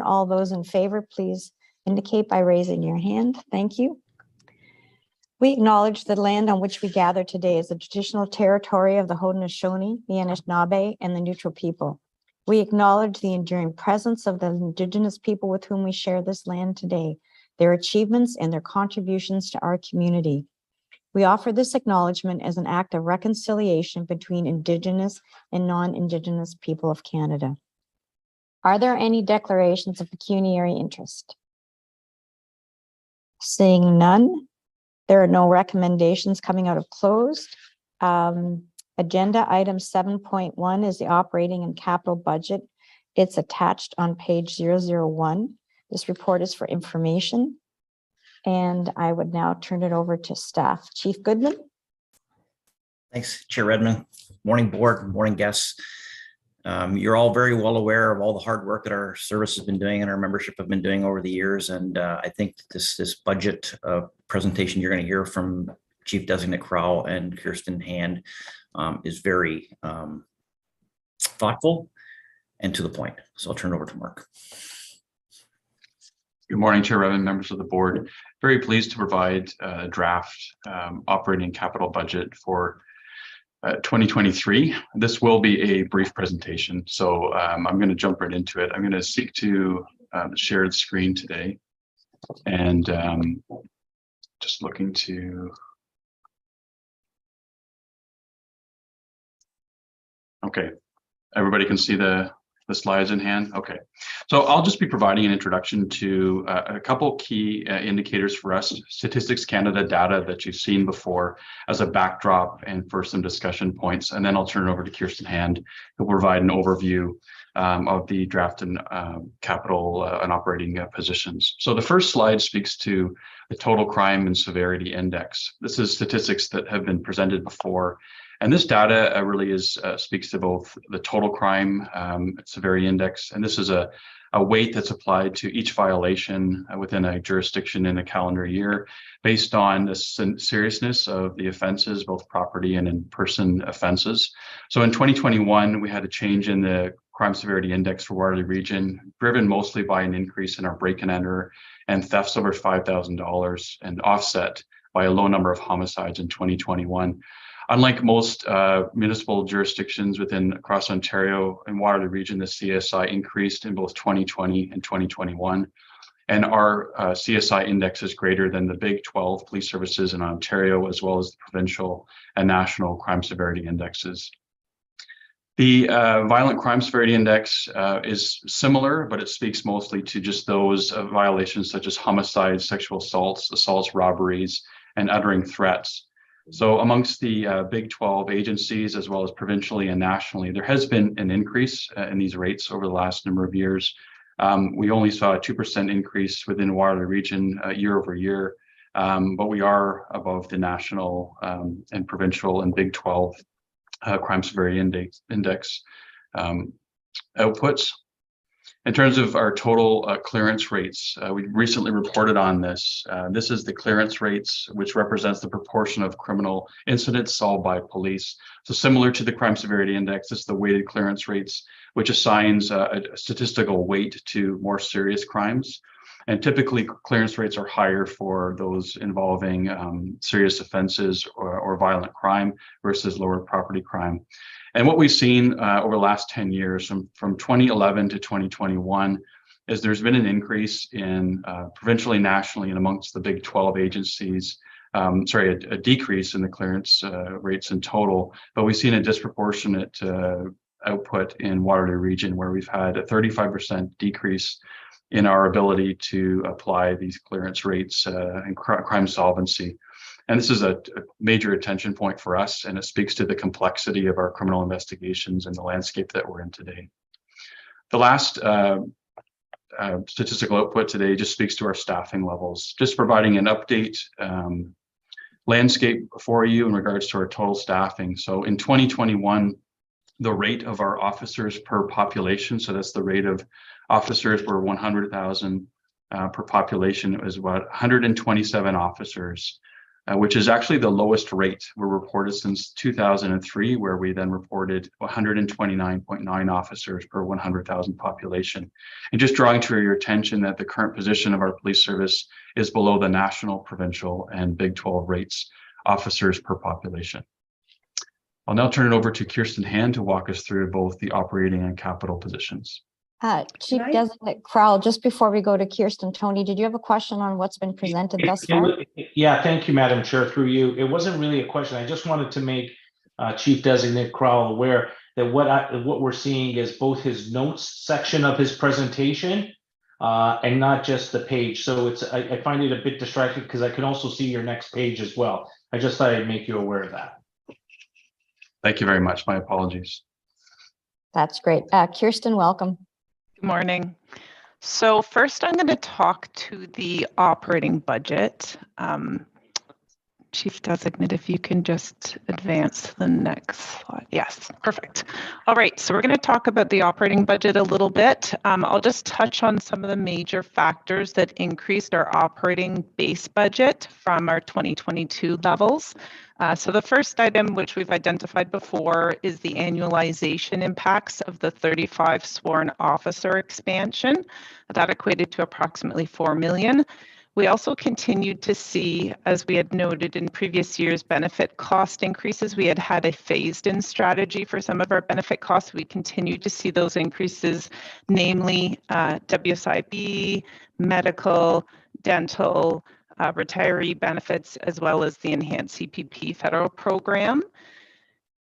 all those in favor, please indicate by raising your hand. Thank you. We acknowledge the land on which we gather today is the traditional territory of the Haudenosaunee, the Anishinaabe, and the Neutral people. We acknowledge the enduring presence of the Indigenous people with whom we share this land today, their achievements and their contributions to our community. We offer this acknowledgement as an act of reconciliation between Indigenous and non-Indigenous people of Canada. Are there any declarations of pecuniary interest? Seeing none, there are no recommendations coming out of closed. Agenda item 7.1 is the operating and capital budget. It's attached on page 001. This report is for information. And I would now turn it over to staff. Chief Goodman. Thanks, Chair Redmond. Morning, board, morning, guests. You're all very well aware of all the hard work that our service has been doing and our membership have been doing over the years. And I think this budget presentation you're going to hear from Chief Designate Crow and Kirsten Hand is very thoughtful and to the point. So I'll turn it over to Mark. Good morning, Chair Redmond, members of the board. Very pleased to provide a draft operating capital budget for 2023. This will be a brief presentation, so I'm going to jump right into it. I'm going to seek to share the screen today, and just looking to. Okay, everybody can see the slides in hand. Okay, so I'll just be providing an introduction to a couple key indicators for us, Statistics Canada data that you've seen before as a backdrop and for some discussion points. And then I'll turn it over to Kirsten Hand, who will provide an overview of the draft and capital and operating positions. So the first slide speaks to the total crime and severity index. This is statistics that have been presented before. And this data really speaks to both the total crime severity index, and this is a weight that's applied to each violation within a jurisdiction in a calendar year based on the seriousness of the offenses, both property and in-person offenses. So in 2021, we had a change in the crime severity index for Waterloo region, driven mostly by an increase in our break and enter and thefts over $5,000 and offset by a low number of homicides in 2021. Unlike most municipal jurisdictions across Ontario and Waterloo region, the CSI increased in both 2020 and 2021. And our CSI index is greater than the Big 12 police services in Ontario, as well as the provincial and national crime severity indexes. The violent crime severity index is similar, but it speaks mostly to just those violations such as homicides, sexual assaults, robberies, and uttering threats. So amongst the Big 12 agencies, as well as provincially and nationally, there has been an increase in these rates over the last number of years. We only saw a 2% increase within Waterloo region year over year, but we are above the national and provincial and Big 12 crime severity index outputs. In terms of our total clearance rates, we recently reported on this. This is the clearance rates, which represents the proportion of criminal incidents solved by police. So similar to the crime severity index, this is the weighted clearance rates, which assigns a statistical weight to more serious crimes. And typically clearance rates are higher for those involving serious offenses or violent crime versus lower property crime. And what we've seen over the last 10 years from 2011 to 2021 is there's been an increase in provincially, nationally, and amongst the Big 12 agencies, a decrease in the clearance rates in total, but we've seen a disproportionate output in Waterloo region where we've had a 35% decrease in our ability to apply these clearance rates and crime solvency. And this is a major attention point for us, and it speaks to the complexity of our criminal investigations and the landscape that we're in today. The last statistical output today just speaks to our staffing levels, just providing an update landscape for you in regards to our total staffing. So in 2021, the rate of our officers per population, so that's the rate of officers per 100,000 per population, it was about 127 officers. which is actually the lowest rate we reported since 2003, where we then reported 129.9 officers per 100,000 population. And just drawing to your attention that the current position of our police service is below the national, provincial, and Big 12 rates officers per population. I'll now turn it over to Kirsten Hand to walk us through both the operating and capital positions. Chief Designate Crowell, just before we go to Kirsten, Tony, did you have a question on what's been presented thus far? Yeah, thank you, Madam Chair, through you. It wasn't really a question. I just wanted to make Chief Designate Crowell aware that what we're seeing is both his notes section of his presentation and not just the page. So I find it a bit distracting because I can also see your next page as well. I just thought I'd make you aware of that. Thank you very much. My apologies. That's great. Kirsten, welcome. Good morning. So first, I'm going to talk to the operating budget. Chief Designate, if you can just advance to the next slide. Yes, perfect. All right, so we're going to talk about the operating budget a little bit. I'll just touch on some of the major factors that increased our operating base budget from our 2022 levels. So the first item, which we've identified before, is the annualization impacts of the 35 sworn officer expansion. That equated to approximately $4 million. We also continued to see, as we had noted in previous years, benefit cost increases. We had a phased-in strategy for some of our benefit costs. We continued to see those increases, namely WSIB, medical, dental, retiree benefits, as well as the enhanced CPP federal program.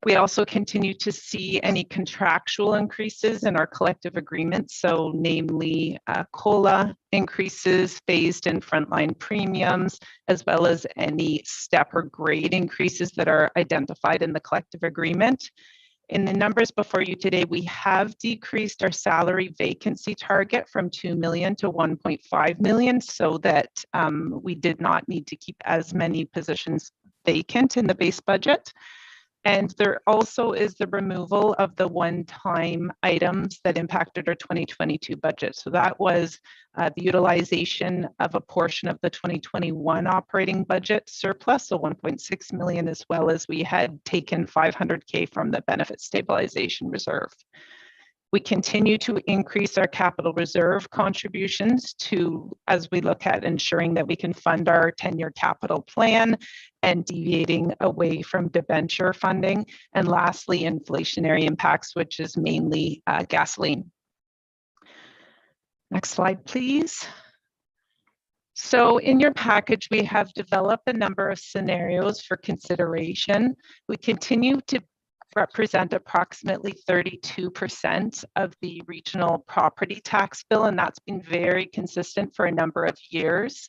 We also continue to see any contractual increases in our collective agreements, so namely COLA increases, phased in frontline premiums, as well as any step or grade increases that are identified in the collective agreement. In the numbers before you today, we have decreased our salary vacancy target from 2 million to 1.5 million so that we did not need to keep as many positions vacant in the base budget. And there also is the removal of the one-time items that impacted our 2022 budget. So that was the utilization of a portion of the 2021 operating budget surplus, so 1.6 million, as well as we had taken 500K from the benefit stabilization reserve. We continue to increase our capital reserve contributions as we look at ensuring that we can fund our 10-year capital plan and deviating away from debenture funding. And lastly, inflationary impacts, which is mainly gasoline. Next slide, please. So in your package, we have developed a number of scenarios for consideration. We continue to represent approximately 32% of the regional property tax bill, and that's been very consistent for a number of years.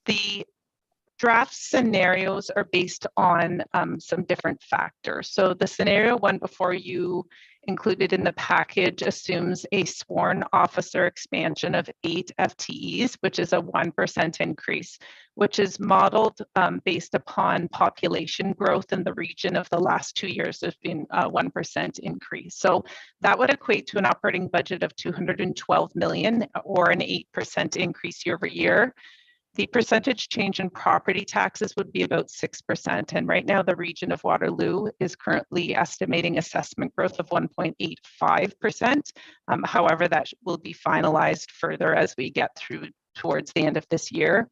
The draft scenarios are based on some different factors. So the scenario one before you included in the package assumes a sworn officer expansion of 8 FTEs, which is a 1% increase, which is modeled based upon population growth in the region of the last 2 years. There's been a 1% increase. So that would equate to an operating budget of 212 million or an 8% increase year over year. The percentage change in property taxes would be about 6%. And right now, the region of Waterloo is currently estimating assessment growth of 1.85%. However, that will be finalized further as we get towards the end of this year.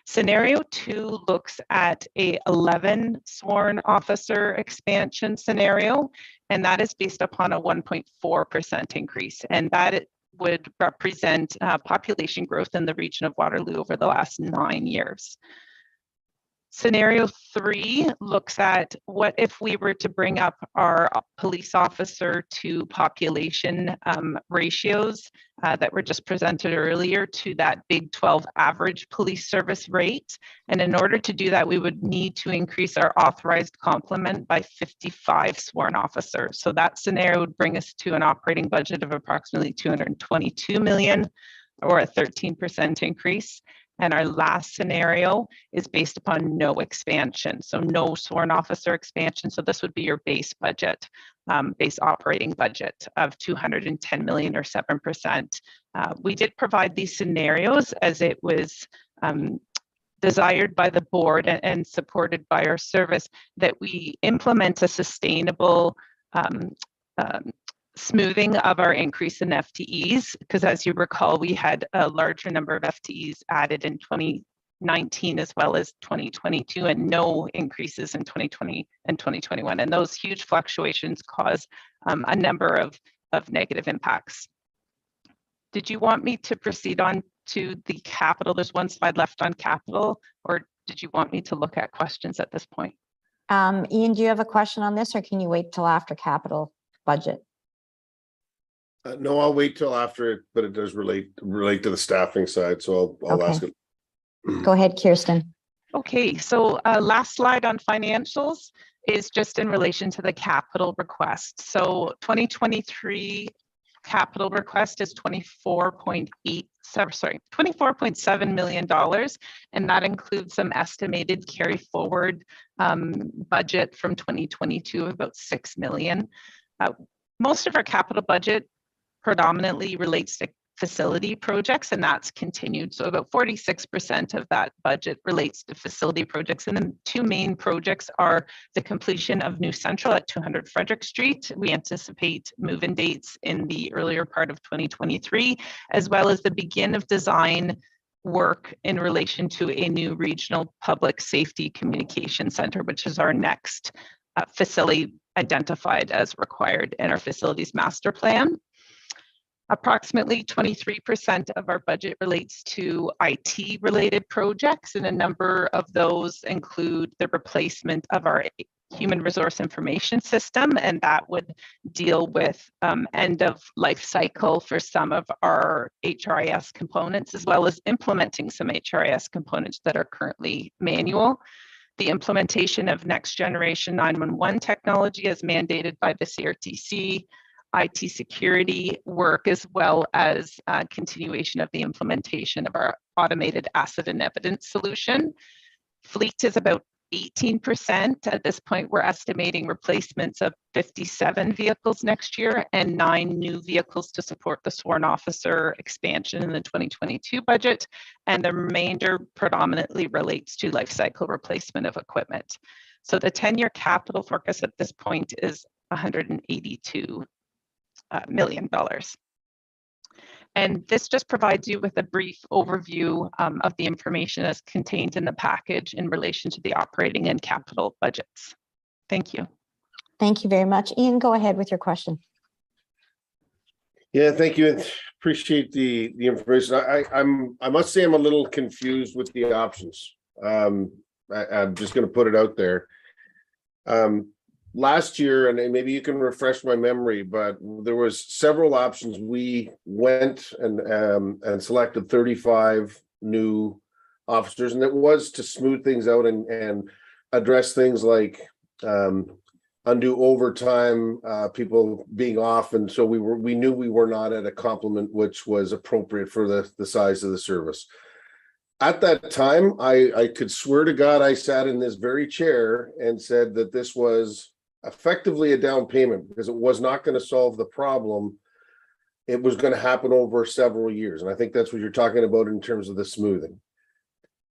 Scenario 2 looks at a 11 sworn officer expansion scenario, and that is based upon a 1.4% increase. And that would represent population growth in the region of Waterloo over the last 9 years. Scenario 3 looks at what if we were to bring up our police officer to population ratios that were just presented earlier to that Big 12 average police service rate. And in order to do that, we would need to increase our authorized complement by 55 sworn officers. So that scenario would bring us to an operating budget of approximately 222 million or a 13% increase. And our last scenario is based upon no expansion, so no sworn officer expansion. So this would be your base budget, base operating budget of 210 million or 7%. We did provide these scenarios as it was desired by the board and supported by our service, that we implement a sustainable smoothing of our increase in FTEs, because as you recall, we had a larger number of FTEs added in 2019 as well as 2022, and no increases in 2020 and 2021. And those huge fluctuations cause a number of negative impacts. Did you want me to proceed on to the capital? There's one slide left on capital, or did you want me to look at questions at this point? Ian, do you have a question on this, or can you wait till after capital budget? No, I'll wait till after it, but it does relate to the staffing side, so I'll ask it. Go ahead, Kirsten. Okay, so last slide on financials is just in relation to the capital request. So 2023 capital request is $24.7 million, and that includes some estimated carry forward budget from 2022 of about $6 million. Most of our capital budget predominantly relates to facility projects, and that's continued. So about 46% of that budget relates to facility projects. And the two main projects are the completion of New Central at 200 Frederick Street. We anticipate move-in dates in the earlier part of 2023, as well as the begin of design work in relation to a new regional public safety communication center, which is our next facility identified as required in our facilities master plan. Approximately 23% of our budget relates to IT related projects, and a number of those include the replacement of our human resource information system, and that would deal with end of life cycle for some of our HRIS components, as well as implementing some HRIS components that are currently manual. The implementation of next generation 911 technology as mandated by the CRTC, IT security work, as well as continuation of the implementation of our automated asset and evidence solution. Fleet is about 18%. At this point, we're estimating replacements of 57 vehicles next year and 9 new vehicles to support the sworn officer expansion in the 2022 budget. And the remainder predominantly relates to life cycle replacement of equipment. So the 10-year capital forecast at this point is $182 million. And this just provides you with a brief overview of the information that's contained in the package in relation to the operating and capital budgets. Thank you. Thank you very much. Ian, go ahead with your question. Yeah, thank you. Appreciate the information. I must say I'm a little confused with the options. I'm just going to put it out there. Last year, and maybe you can refresh my memory, but there was several options. We went and selected 35 new officers, and it was to smooth things out and address things like undue overtime, people being off, and so we knew we were not at a complement which was appropriate for the size of the service. At that time, I could swear to God I sat in this very chair and said that this was effectively a down payment because it was not going to solve the problem. It was going to happen over several years. And I think that's what you're talking about in terms of the smoothing.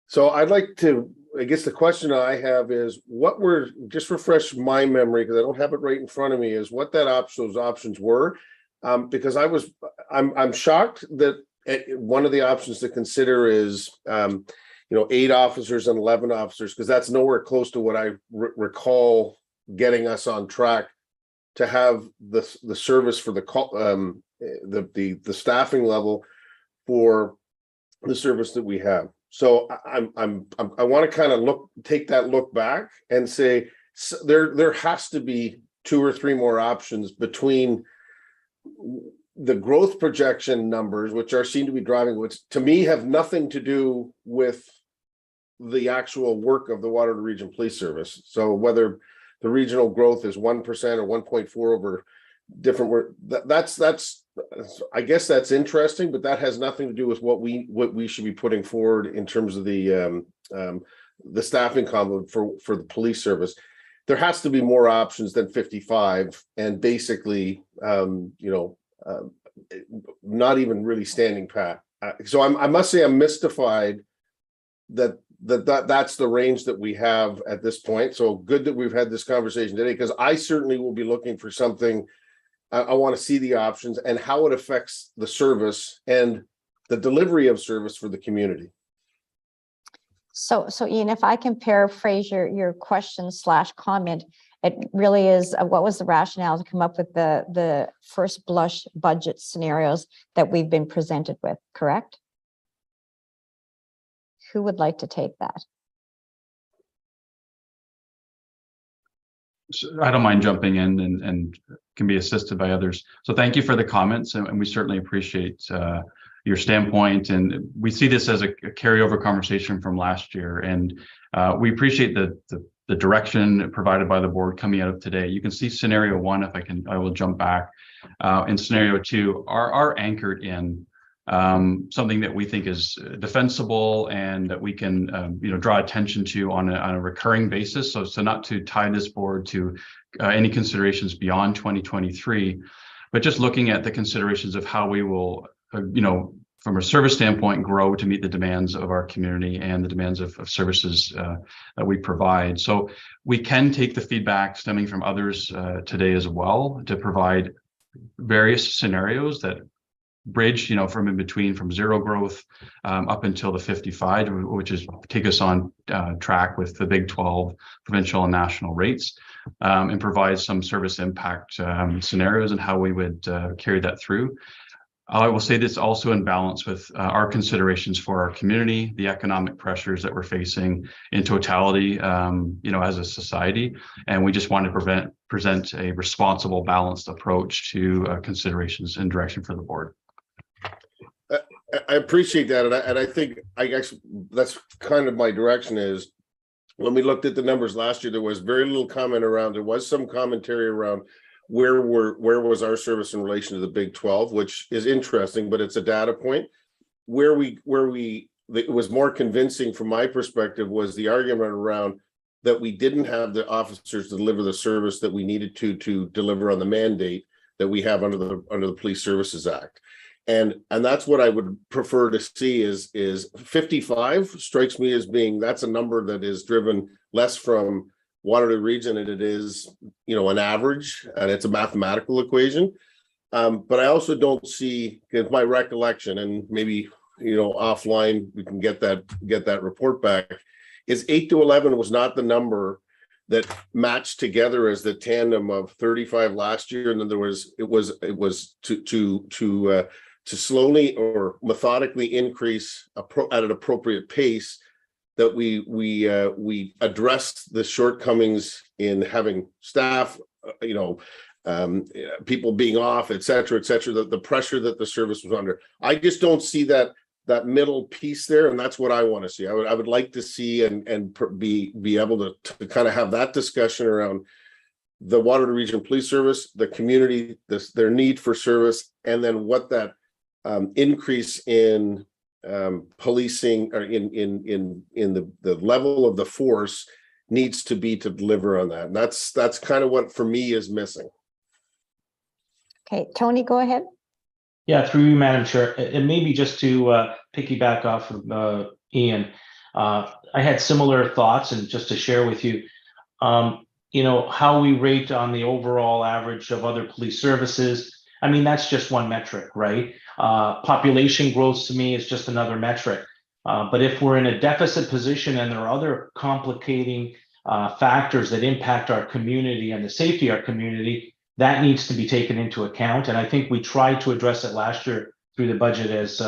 So I'd like to, I guess the question I have is what were, just refresh my memory because I don't have it right in front of me, is what those options were. Because I'm shocked that one of the options to consider is 8 officers and 11 officers, because that's nowhere close to what I recall getting us on track to have the service for the staffing level for the service that we have. So I want to kind of take that look back and say there has to be 2 or 3 more options between the growth projection numbers, which seem to be driving, which to me have nothing to do with the actual work of the Waterloo Region Police Service. So whether the regional growth is 1% or 1.4 over different work, that's I guess that's interesting, but that has nothing to do with what we should be putting forward in terms of the staffing complement for the police service. There has to be more options than 55, and basically, not even really standing pat. So I must say I'm mystified that that's the range that we have at this point. So good that we've had this conversation today, because I certainly will be looking for something. I want to see the options and how it affects the service and the delivery of service for the community. So Ian, if I can paraphrase your question / comment, it really is, what was the rationale to come up with the first blush budget scenarios that we've been presented with, correct? Who would like to take that? So I don't mind jumping in and can be assisted by others. So thank you for the comments, and we certainly appreciate your standpoint. And we see this as a carryover conversation from last year, and we appreciate the direction provided by the board coming out of today. You can see scenario 1, if I will jump back. In scenario 2 are anchored in something that we think is defensible and that we can draw attention to on a recurring basis. So not to tie this board to any considerations beyond 2023, but just looking at the considerations of how we will from a service standpoint grow to meet the demands of our community and the demands of services that we provide. So we can take the feedback stemming from others today as well to provide various scenarios that bridge, from in between, from zero growth up until the 55, which is take us on track with the Big 12 provincial and national rates, and provide some service impact scenarios and how we would carry that through. I will say this also in balance with our considerations for our community, the economic pressures that we're facing in totality, as a society, and we just want to present a responsible, balanced approach to considerations and direction for the board. I appreciate that, and I think I guess that's kind of my direction. Is when we looked at the numbers last year, there was very little comment around. There was some commentary around where was our service in relation to the Big 12, which is interesting, but it's a data point. It was more convincing from my perspective was the argument around that we didn't have the officers deliver the service that we needed to deliver on the mandate that we have under the Police Services Act. And that's what I would prefer to see is 55 strikes me as being, that's a number that is driven less from Waterloo region than it is, an average, and it's a mathematical equation. But I also don't see, in my recollection, and maybe, offline we can get that report back, is 8 to 11 was not the number that matched together as the tandem of 35 last year. And then it was to slowly or methodically increase at an appropriate pace, that we addressed the shortcomings in having staff, people being off, et cetera, the pressure that the service was under. I just don't see that middle piece there, and that's what I want to see. I would like to see and be able to kind of have that discussion around the Waterloo Region Police Service, the community, their need for service, and then what that increase in policing or in the level of the force needs to be to deliver on that. And that's kind of what for me is missing. Okay, Tony, go ahead. Yeah, through you, Madam Chair, and maybe just to piggyback off of Ian, I had similar thoughts, and just to share with you, how we rate on the overall average of other police services. I mean, that's just one metric, right? Population growth to me is just another metric. But if we're in a deficit position and there are other complicating factors that impact our community and the safety of our community, that needs to be taken into account. And I think we tried to address it last year through the budget, as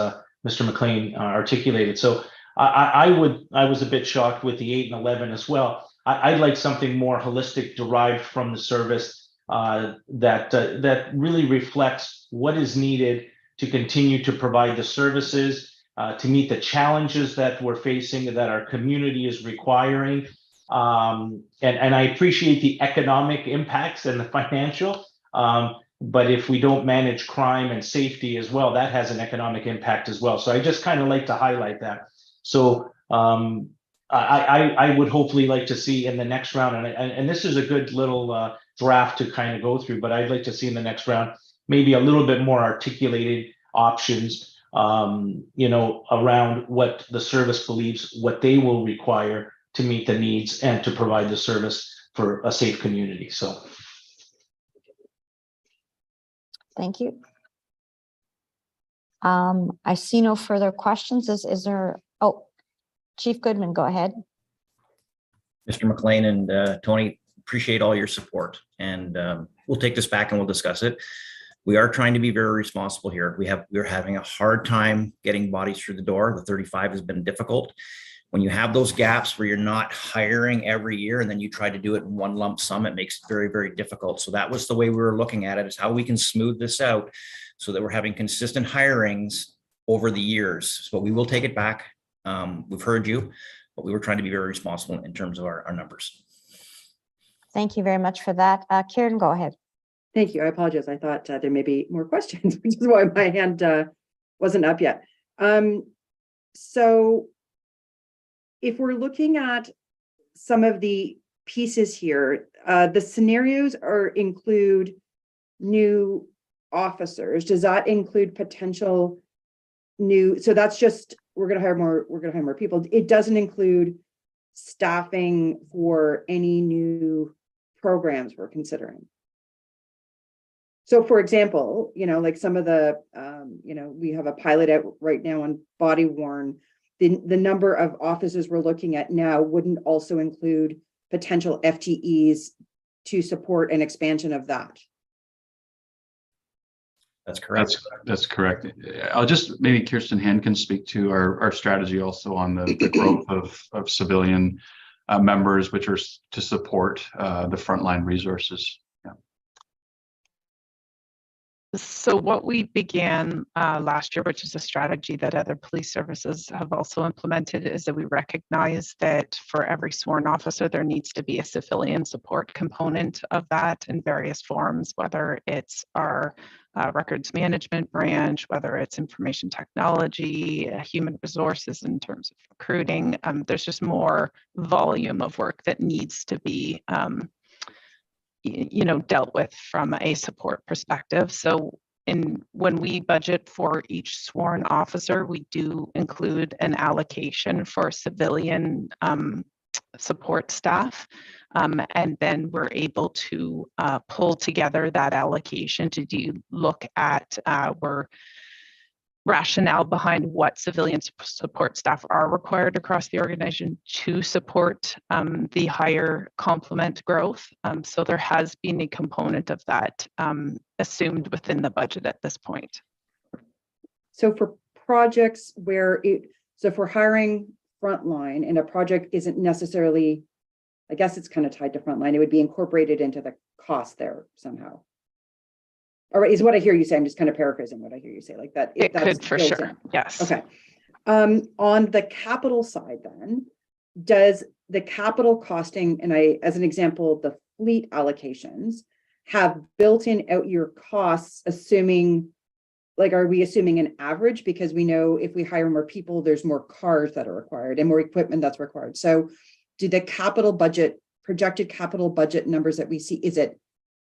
Mr. McLean articulated. So I was a bit shocked with the 8 and 11 as well. I'd like something more holistic, derived from the service, that really reflects what is needed to continue to provide the services, to meet the challenges that we're facing, that our community is requiring. And I appreciate the economic impacts and the financial, but if we don't manage crime and safety as well, that has an economic impact as well. So I just kind of like to highlight that. So I would hopefully like to see in the next round, and this is a good little draft to kind of go through, but I'd like to see in the next round maybe a little bit more articulated options around what the service believes, what they will require to meet the needs and to provide the service for a safe community. So. Thank you. I see no further questions. Is there, oh, Chief Goodman, go ahead. Mr. McLean and Tony, appreciate all your support, and we'll take this back and we'll discuss it. We are trying to be very responsible here. We're having a hard time getting bodies through the door. The 35 has been difficult. When you have those gaps where you're not hiring every year and then you try to do it in one lump sum, it makes it very, very difficult. So that was the way we were looking at it, is how we can smooth this out so that we're having consistent hirings over the years. So we will take it back. We've heard you, but we were trying to be very responsible in terms of our numbers. Thank you very much for that. Karen, go ahead. Thank you. I apologize. I thought there may be more questions, which is why my hand wasn't up yet. So if we're looking at some of the pieces here, the scenarios include new officers. Does that include potential new? So that's just, we're going to hire more people. It doesn't include staffing for any new programs we're considering. So for example, like some of the, we have a pilot out right now on body worn. The number of officers we're looking at now wouldn't also include potential FTEs to support an expansion of that. That's correct. That's correct. I'll just, maybe Kirsten Hand can speak to our strategy also on the growth of civilian members, which are to support the frontline resources. So what we began last year, which is a strategy that other police services have also implemented, is that we recognize that for every sworn officer, there needs to be a civilian support component of that in various forms, whether it's our records management branch, whether it's information technology, human resources in terms of recruiting. There's just more volume of work that needs to be dealt with from a support perspective. So when we budget for each sworn officer, we do include an allocation for civilian support staff. And then we're able to pull together that allocation to look at our rationale behind what civilian support staff are required across the organization to support the higher complement growth. So there has been a component of that assumed within the budget at this point. So for projects where so if we're hiring frontline and a project isn't necessarily, I guess it's kind of tied to frontline, it would be incorporated into the cost there somehow. All right, is what I hear you say. I'm just kind of paraphrasing what I hear you say, like that. It could for sure. Yes. Okay. On the capital side, then, does the capital costing, and as an example, the fleet allocations have built-in out-year costs, assuming, like, are we assuming an average? Because we know if we hire more people, there's more cars that are required and more equipment that's required. So do the capital budget, projected capital budget numbers that we see, is it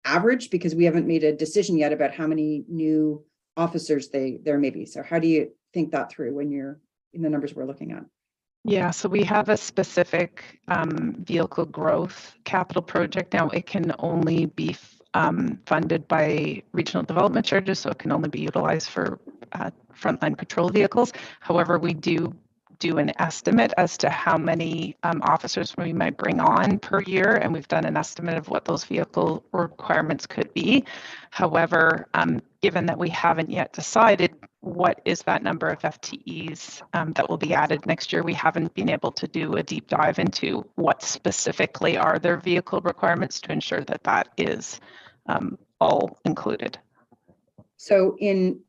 average, because we haven't made a decision yet about how many new officers there may be? So how do you think that through when you're in the numbers we're looking at? Yeah, so we have a specific vehicle growth capital project. Now it can only be funded by regional development charges, so it can only be utilized for frontline patrol vehicles. However, we do an estimate as to how many officers we might bring on per year, and we've done an estimate of what those vehicle requirements could be. However, given that we haven't yet decided what is that number of FTEs that will be added next year, we haven't been able to do a deep dive into what specifically are their vehicle requirements to ensure that that is all included. So in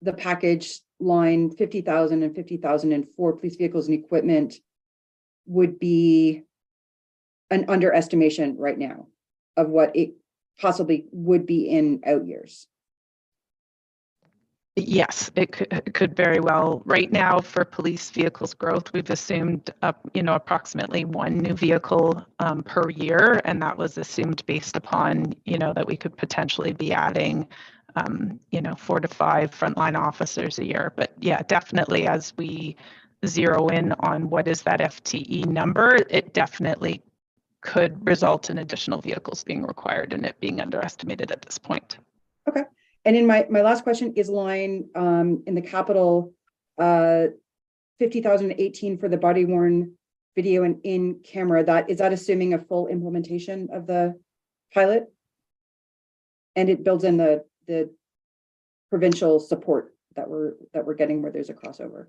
the package line, 50,000 and 50,000 for police vehicles and equipment would be an underestimation right now of what it possibly would be in out years. Yes, it could very well. Right now, for police vehicles growth, we've assumed approximately one new vehicle per year, and that was assumed based upon that we could potentially be adding 4 to 5 frontline officers a year. But yeah, definitely as we zero in on what is that FTE number, it definitely could result in additional vehicles being required and it being underestimated at this point. Okay. And in my last question is line in the capital 50,018 for the body worn video and in camera. That is that assuming a full implementation of the pilot? And it builds in the provincial support that we're getting where there's a crossover.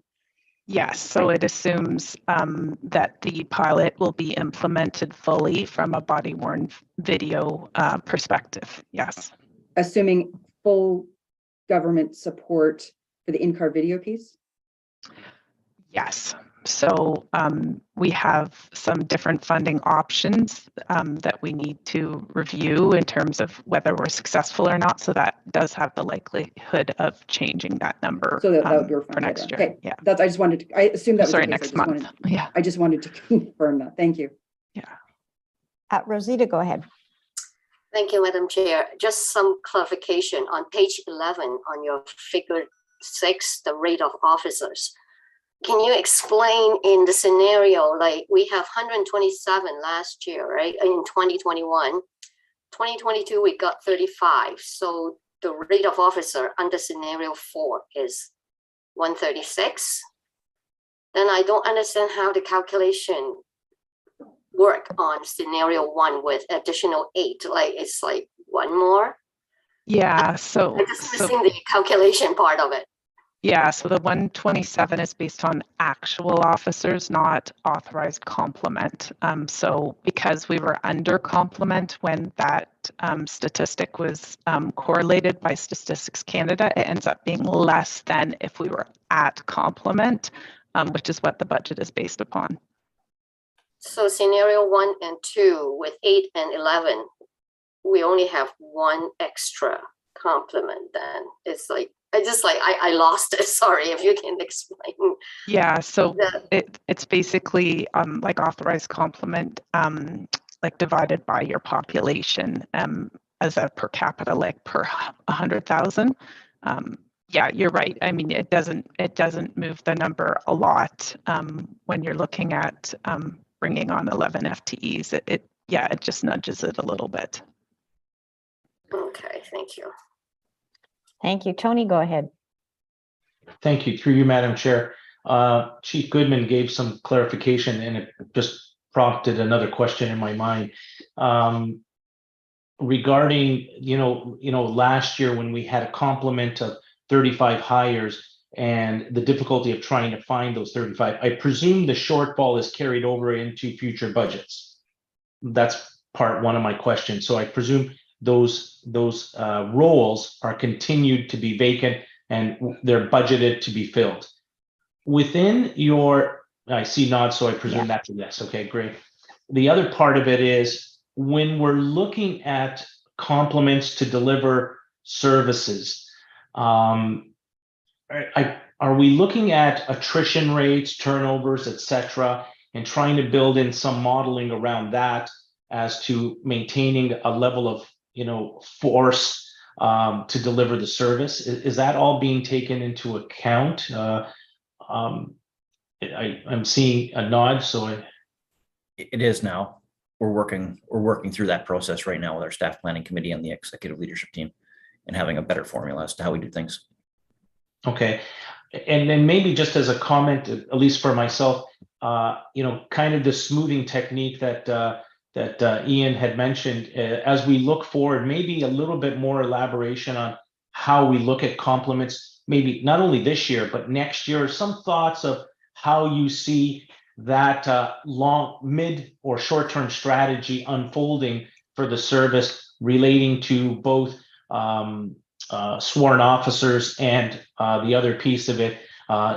Yes, so it assumes that the pilot will be implemented fully from a body-worn video perspective, yes. Assuming full government support for the in-car video piece? Yes, so we have some different funding options that we need to review in terms of whether we're successful or not. So that does have the likelihood of changing that number So that would be for reflected next on. year. Okay, Yeah. that's, I just wanted to, I assumed that was Sorry, the case. next month. Yeah. I just wanted to confirm that. Thank you. Yeah. Rosita, go ahead. Thank you, Madam Chair. Just some clarification on page 11 on your figure 6, the rate of officers. Can you explain in the scenario, like we have 127 last year, right? In 2021, 2022, we got 35. So the rate of officer under scenario 4 is 136. Then I don't understand how the calculation work on scenario 1 with additional 8. Like it's like one more. Yeah. So I'm just missing the calculation part of it. Yeah, so the 127 is based on actual officers, not authorized complement. So because we were under complement when that statistic was correlated by Statistics Canada, it ends up being less than if we were at complement, which is what the budget is based upon. So scenario 1 and 2 with 8 and 11, we only have one extra complement then. It's like, I lost it. Sorry, if you can explain. Yeah, so it's basically like authorized complement, like divided by your population as a per capita, like per 100,000. Yeah, you're right. I mean, it doesn't move the number a lot when you're looking at bringing on 11 FTEs. It just nudges it a little bit. Okay, thank you. Thank you. Tony, go ahead. Thank you. Through you, Madam Chair. Chief Goodman gave some clarification and it just prompted another question in my mind. Regarding, last year when we had a complement of 35 hires and the difficulty of trying to find those 35, I presume the shortfall is carried over into future budgets. That's part one of my question. So I presume those roles are continued to be vacant and they're budgeted to be filled. Within your, I see nods, so I presume that's a yes. Okay, great. The other part of it is when we're looking at complements to deliver services, are we looking at attrition rates, turnovers, et cetera, and trying to build in some modeling around that as to maintaining a level of force to deliver the service? Is that all being taken into account? I'm seeing a nod, so It is now. We're working through that process right now with our staff planning committee and the executive leadership team and having a better formula as to how we do things. Okay. And then maybe just as a comment, at least for myself, kind of the smoothing technique that Ian had mentioned, as we look forward, maybe a little bit more elaboration on how we look at complements, maybe not only this year, but next year, some thoughts of how you see that long, mid or short-term strategy unfolding for the service relating to both sworn officers and the other piece of it,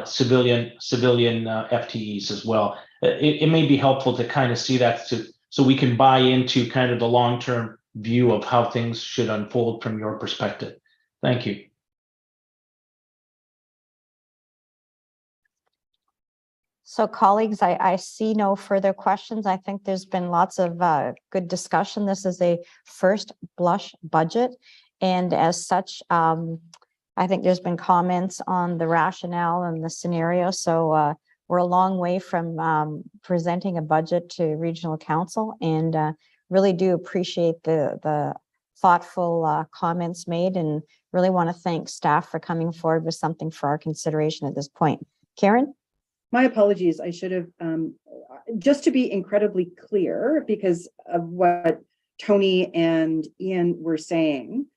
civilian FTEs as well. It may be helpful to kind of see that so we can buy into kind of the long-term view of how things should unfold from your perspective. Thank you. So colleagues, I see no further questions. I think there's been lots of good discussion. This is a first blush budget. And as such, I think there's been comments on the rationale and the scenario. So we're a long way from presenting a budget to regional council, and really do appreciate the thoughtful comments made, and really want to thank staff for coming forward with something for our consideration at this point. Karen? My apologies. I should have, just to be incredibly clear, because of what Tony and Ian were saying,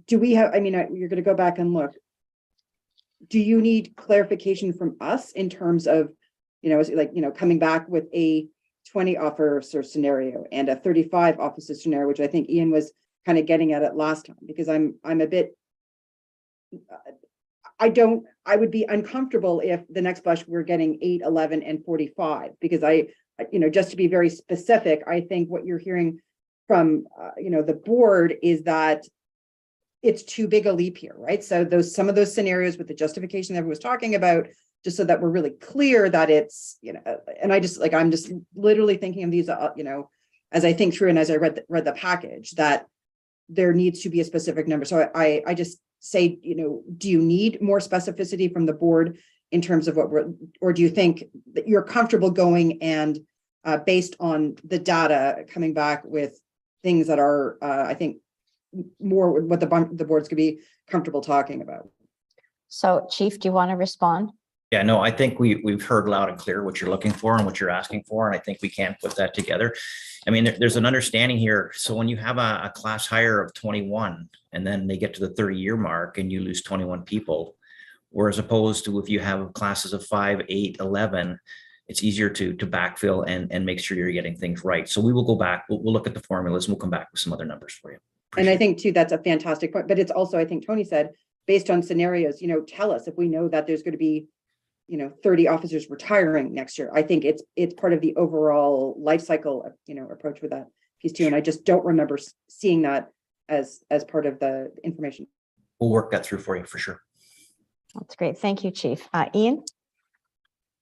do we have, I mean, you're going to go back and look. Do you need clarification from us in terms of, is it like, coming back with a 20 officer scenario and a 35 officer scenario, which I think Ian was kind of getting at it last time, because I'm a bit, I would be uncomfortable if the next budget we're getting 8, 11, and 45, because just to be very specific, I think what you're hearing from, the board is that it's too big a leap here, right? So some of those scenarios with the justification that everyone was talking about, just so that we're really clear that it's, and I'm just literally thinking of these, as I think through and as I read the package, that there needs to be a specific number. So I just say, do you need more specificity from the board in terms of or do you think that you're comfortable going and based on the data coming back with things that are, I think, more what the board's could be comfortable talking about? So Chief, do you want to respond? Yeah, no, I think we've heard loud and clear what you're looking for and what you're asking for, and I think we can put that together. I mean, there's an understanding here. So when you have a class hire of 21 and then they get to the 30-year mark and you lose 21 people, whereas opposed to if you have classes of 5, 8, 11, it's easier to backfill and make sure you're getting things right. So we will go back, we'll look at the formulas, and we'll come back with some other numbers for you. And I think too, that's a fantastic point, but it's also, I think Tony said, based on scenarios, tell us if we know that there's going to be, 30 officers retiring next year. I think it's part of the overall life cycle, approach with that piece too. And I just don't remember seeing that as part of the information. We'll work that through for you for sure. That's great. Thank you, Chief. Ian?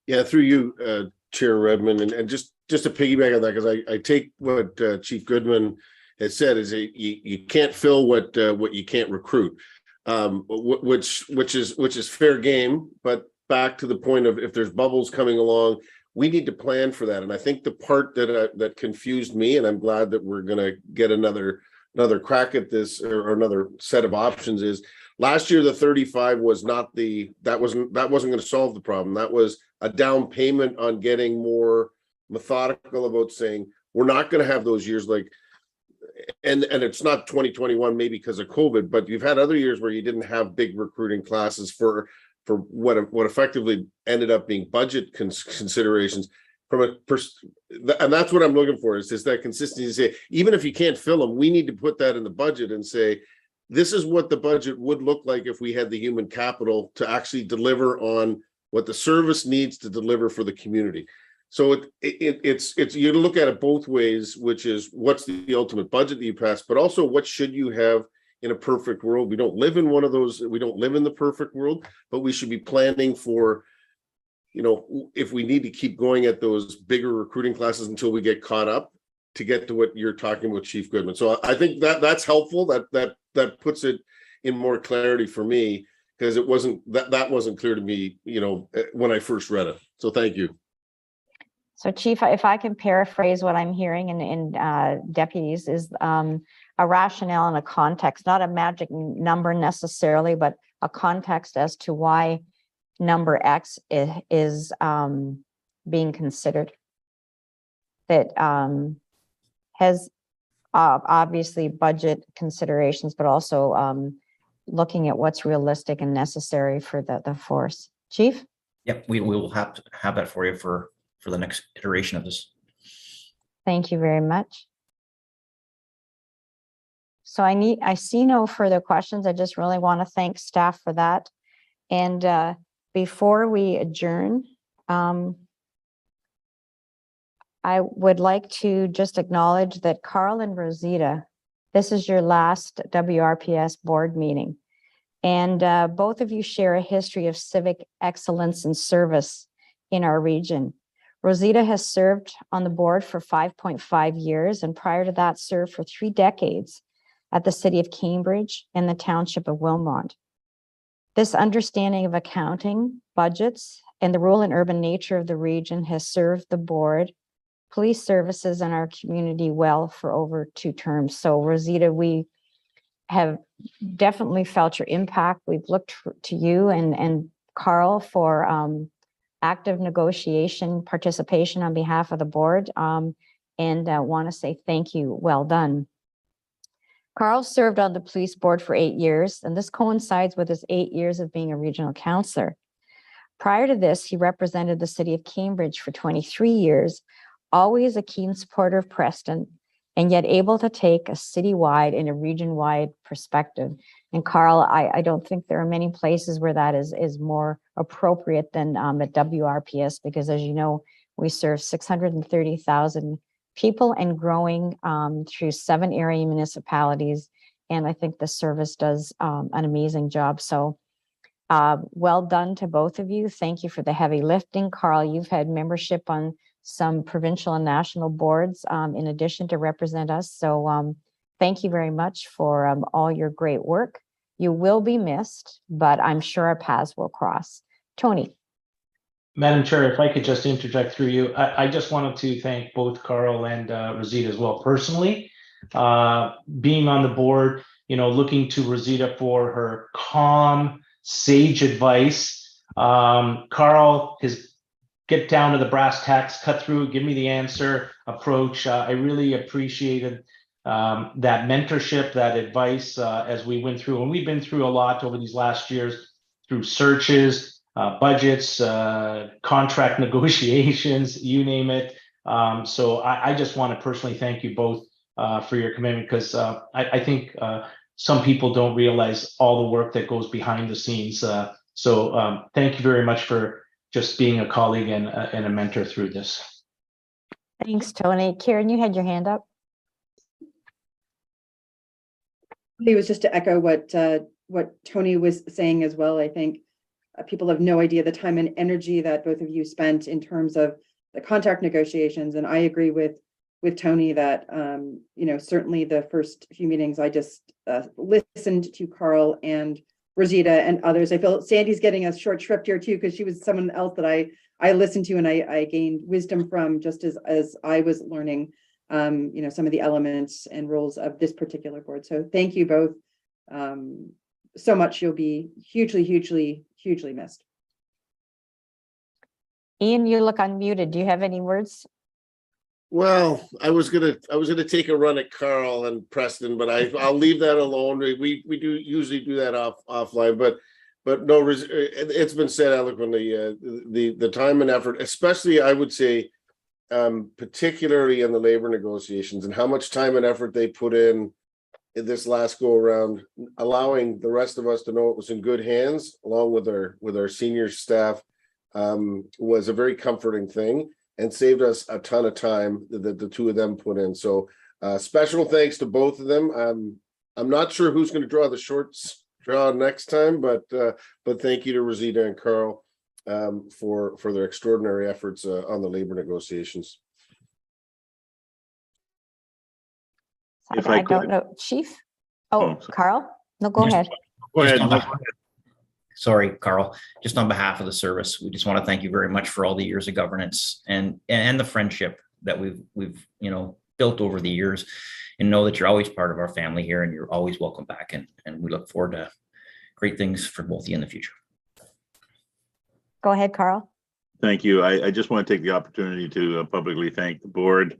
Yeah, through you, Chair Redmond, and just to piggyback on that, because I take what Chief Goodman has said is you can't fill what you can't recruit, which is fair game. But back to the point of if there's bubbles coming along, we need to plan for that. And I think the part that confused me, and I'm glad that we're going to get another crack at this or another set of options, is last year the 35 was not that wasn't going to solve the problem. That was a down payment on getting more methodical about saying we're not going to have those years like. And it's not 2021 maybe because of COVID, but you've had other years where you didn't have big recruiting classes for what effectively ended up being budget considerations and that's what I'm looking for is that consistency to say, even if you can't fill them, we need to put that in the budget and say, this is what the budget would look like if we had the human capital to actually deliver on what the service needs to deliver for the community. So it's you look at it both ways, which is what's the ultimate budget that you pass, but also what should you have in a perfect world. We don't live in one of those, we don't live in the perfect world, but we should be planning for, if we need to keep going at those bigger recruiting classes until we get caught up to get to what you're talking about, Chief Goodman. So I think that's helpful. That puts it in more clarity for me, because it wasn't that wasn't clear to me, when I first read it. So thank you. So Chief, if I can paraphrase what I'm hearing in deputies is a rationale and a context, not a magic number necessarily, but a context as to why number X is being considered. That has obviously budget considerations, but also looking at what's realistic and necessary for the force. Chief? Yep, we will have to have that for you for the next iteration of this. Thank you very much. So I see no further questions. I just really want to thank staff for that. And before we adjourn, I would like to just acknowledge that Carl and Rosita, this is your last WRPS board meeting. And both of you share a history of civic excellence and service in our region. Rosita has served on the board for 5.5 years, and prior to that served for 3 decades at the city of Cambridge and the township of Wilmot. This understanding of accounting, budgets, and the rural and urban nature of the region has served the board, police services, and our community well for over 2 terms. So Rosita, we have definitely felt your impact. We've looked to you and Carl for active negotiation participation on behalf of the board, and want to say thank you. Well done. Carl served on the police board for 8 years, and this coincides with his 8 years of being a regional councillor. Prior to this, he represented the city of Cambridge for 23 years, always a keen supporter of Preston, and yet able to take a citywide and a region-wide perspective. And Carl, I don't think there are many places where that is more appropriate than at WRPS, because as you know, we serve 630,000 people and growing through 7 area municipalities. And I think the service does an amazing job. So well done to both of you. Thank you for the heavy lifting. Carl, you've had membership on some provincial and national boards in addition to represent us. So thank you very much for all your great work. You will be missed, but I'm sure our paths will cross. Tony. Madam Chair, if I could just interject through you, I just wanted to thank both Carl and Rosita as well personally. Being on the board, looking to Rosita for her calm, sage advice. Carl, his get down to the brass tacks, cut through, give me the answer approach. I really appreciated that mentorship, that advice as we went through. And we've been through a lot over these last years through searches, budgets, contract negotiations, you name it. So I just want to personally thank you both for your commitment, because I think some people don't realize all the work that goes behind the scenes. So thank you very much for just being a colleague and a mentor through this. Thanks, Tony. Karen, you had your hand up. It was just to echo what Tony was saying as well. I think people have no idea the time and energy that both of you spent in terms of the contract negotiations. And I agree with Tony that, certainly the first few meetings, I just listened to Carl and Rosita and others. I feel Sandy's getting a short shrift here too, because she was someone else that I listened to and I gained wisdom from, just as I was learning, some of the elements and roles of this particular board. So thank you both so much. You'll be hugely, hugely, hugely missed. Ian, you look unmuted. Do you have any words? Well, I was gonna take a run at Carl and Preston, but I'll leave that alone. We do usually do that offline, but no, it's been said eloquently. The time and effort, especially I would say, particularly in the labor negotiations, and how much time and effort they put in this last go around, allowing the rest of us to know it was in good hands, along with our senior staff, was a very comforting thing, and saved us a ton of time that the two of them put in. So special thanks to both of them. I'm not sure who's going to draw the short straw next time, but thank you to Rosita and Carl for their extraordinary efforts on the labor negotiations. If I I don't could. know. Chief? Oh, sorry. Carl? No, go Just- ahead. Go ahead. Just on No, the- Sorry, Carl. Just on behalf of the service, we just want to thank you very much for all the years of governance and the friendship that we've built over the years, and know that you're always part of our family here, and you're always welcome back. And we look forward to great things for both of you in the future. Go ahead, Carl. Thank you. I just want to take the opportunity to publicly thank the board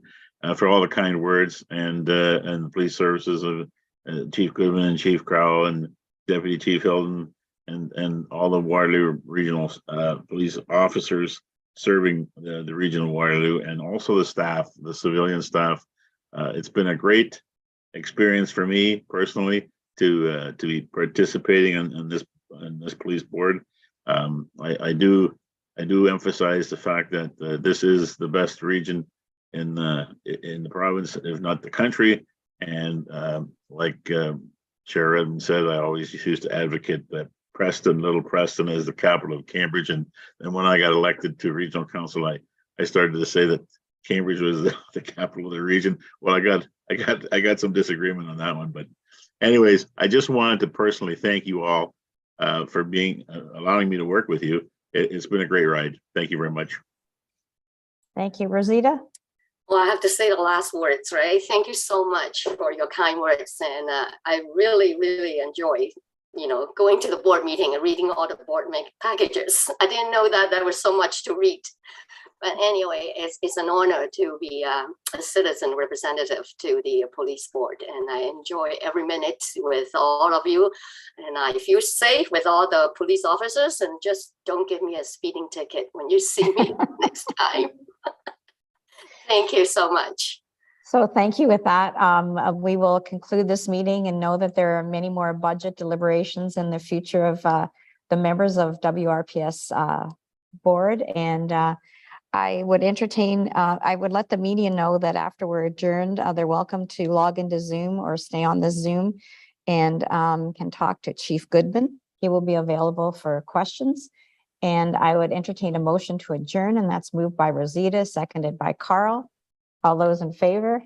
for all the kind words, and the police services of Chief Goodman and Chief Crowell and Deputy Chief Hilton and all the Waterloo regional police officers serving the region of Waterloo, and also the staff, the civilian staff. It's been a great experience for me personally to be participating in this police board. I do emphasize the fact that this is the best region in the province, if not the country. And like Chair Redmond said, I always used to advocate that Little Preston is the capital of Cambridge. And when I got elected to regional council, I started to say that Cambridge was the capital of the region. Well, I got some disagreement on that one, but Anyways, I just wanted to personally thank you all for allowing me to work with you. It's been a great ride. Thank you very much. Thank you. Rosita? Well, I have to say the last words, right? Thank you so much for your kind words. And I really, really enjoy, going to the board meeting and reading all the board packages. I didn't know that there was so much to read. But anyway, it's an honor to be a citizen representative to the police board. And I enjoy every minute with all of you. And I feel safe with all the police officers. And just don't give me a speeding ticket when you see me next time. Thank you so much. So thank you. With that, we will conclude this meeting and know that there are many more budget deliberations in the future of the members of WRPS board. And I would I would let the media know that after we're adjourned, they're welcome to log into Zoom or stay on this Zoom and can talk to Chief Goodman. He will be available for questions. And I would entertain a motion to adjourn, and that's moved by Rosita, seconded by Carl. All those in favor?